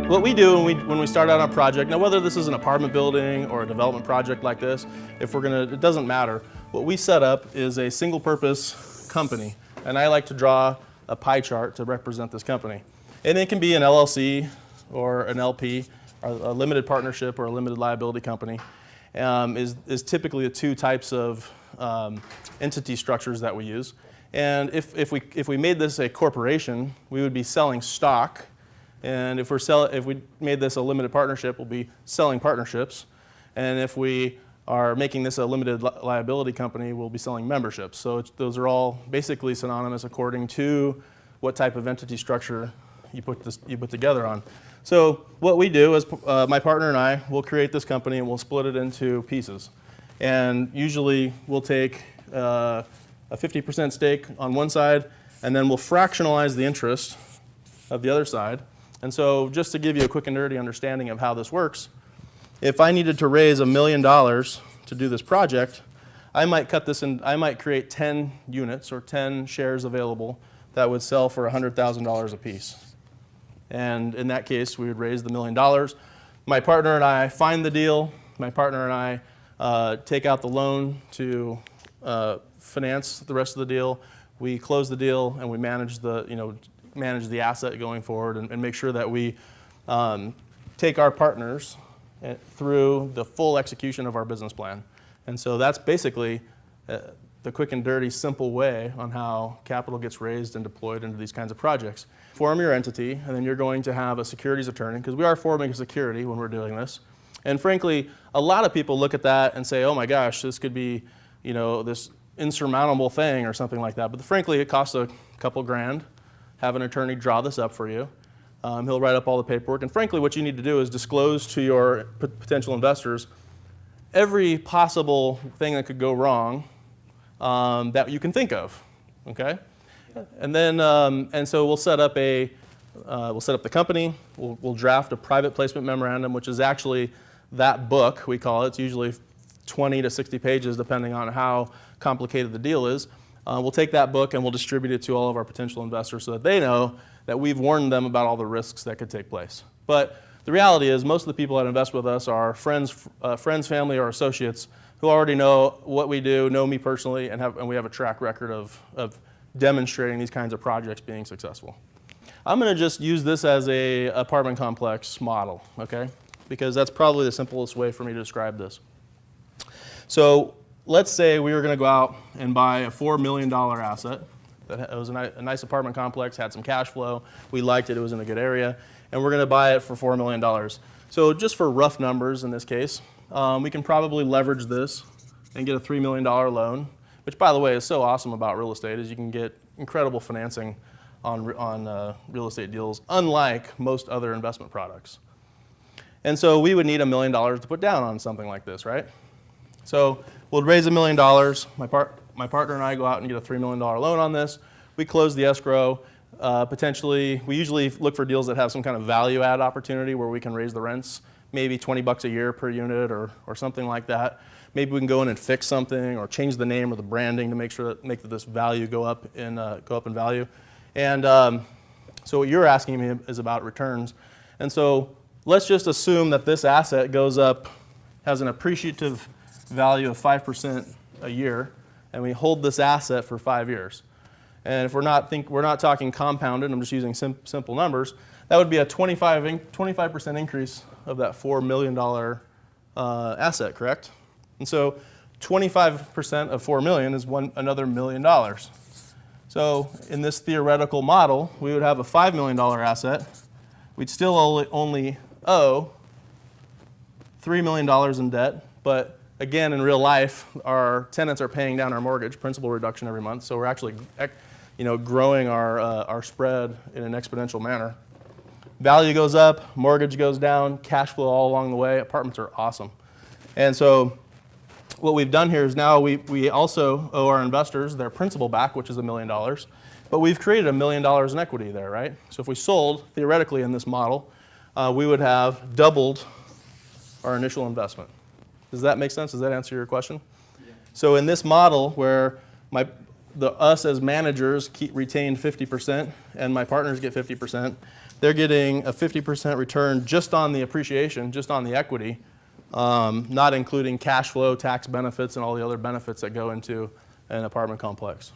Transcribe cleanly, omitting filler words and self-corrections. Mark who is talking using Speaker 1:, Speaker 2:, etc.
Speaker 1: What we do when we start out on a project, now whether this is an apartment building or a development project like this, it doesn't matter. What we set up is a single purpose company, and I like to draw a pie chart to represent this company. And it can be an LLC or an LP, or a limited partnership or a limited liability company, is typically the two types of entity structures that we use. And if we made this a corporation, we would be selling stock. And if we made this a limited partnership, we'll be selling partnerships. And if we are making this a limited liability company, we'll be selling memberships. So those are all basically synonymous according to what type of entity structure you put together on. So what we do is my partner and I will create this company and we'll split it into pieces. And usually we'll take a 50% stake on one side, and then we'll fractionalize the interest of the other side. And so just to give you a quick and dirty understanding of how this works, if I needed to raise $1 million to do this project, I might create 10 units or 10 shares available that would sell for $100,000 a piece. And in that case, we would raise the $1 million. My partner and I find the deal. My partner and I take out the loan to finance the rest of the deal. We close the deal and we manage the asset going forward and make sure that we take our partners through the full execution of our business plan. And so that's basically the quick and dirty, simple way on how capital gets raised and deployed into these kinds of projects. Form your entity, and then you're going to have a securities attorney, because we are forming a security when we're doing this. And frankly, a lot of people look at that and say, oh my gosh, this could be this insurmountable thing or something like that. But frankly, it costs a couple grand. Have an attorney draw this up for you. He'll write up all the paperwork. And frankly, what you need to do is disclose to your potential investors every possible thing that could go wrong that you can think of. Okay? And then, and so we'll set up the company. We'll draft a private placement memorandum, which is actually that book, we call it. It's usually 20 to 60 pages, depending on how complicated the deal is. We'll take that book and we'll distribute it to all of our potential investors so that they know that we've warned them about all the risks that could take place. But the reality is most of the people that invest with us are friends, family, or associates who already know what we do, know me personally, and we have a track record of demonstrating these kinds of projects being successful. I'm going to just use this as a apartment complex model, okay? Because that's probably the simplest way for me to describe this. So let's say we were going to go out and buy a $4 million asset. That was a nice apartment complex, had some cash flow. We liked it. It was in a good area. And we're going to buy it for $4 million. So just for rough numbers in this case, we can probably leverage this and get a $3 million loan, which, by the way, is so awesome about real estate, is you can get incredible financing on real estate deals, unlike most other investment products. And so we would need $1 million to put down on something like this, right? So we'll raise $1 million. My partner and I go out and get a $3 million loan on this. We close the escrow. Potentially, we usually look for deals that have some kind of value add opportunity where we can raise the rents, maybe $20 a year per unit or something like that. Maybe we can go in and fix something or change the name or the branding to make this value go up in value. And so what you're asking me is about returns. And so let's just assume that this asset goes up, has an appreciative value of 5% a year, and we hold this asset for 5 years. And if we're not talking compounded, I'm just using simple numbers, that would be a 25% increase of that $4 million asset, correct? And so 25% of $4 million is another $1 million. So in this theoretical model, we would have a $5 million asset. We'd still only owe $3 million in debt, but again, in real life, our tenants are paying down our mortgage, principal reduction every month, so we're actually growing our spread in an exponential manner. Value goes up, mortgage goes down, cash flow all along the way. Apartments are awesome. And so what we've done here is now we also owe our investors their principal back, which is $1 million, but we've created $1 million in equity there, right? So if we sold, theoretically in this model, we would have doubled our initial investment. Does that make sense? Does that answer your question? Yeah. So in this model where us as managers retain 50% and my partners get 50%, they're getting a 50% return just on the appreciation, just on the equity, not including cash flow, tax benefits, and all the other benefits that go into an apartment complex.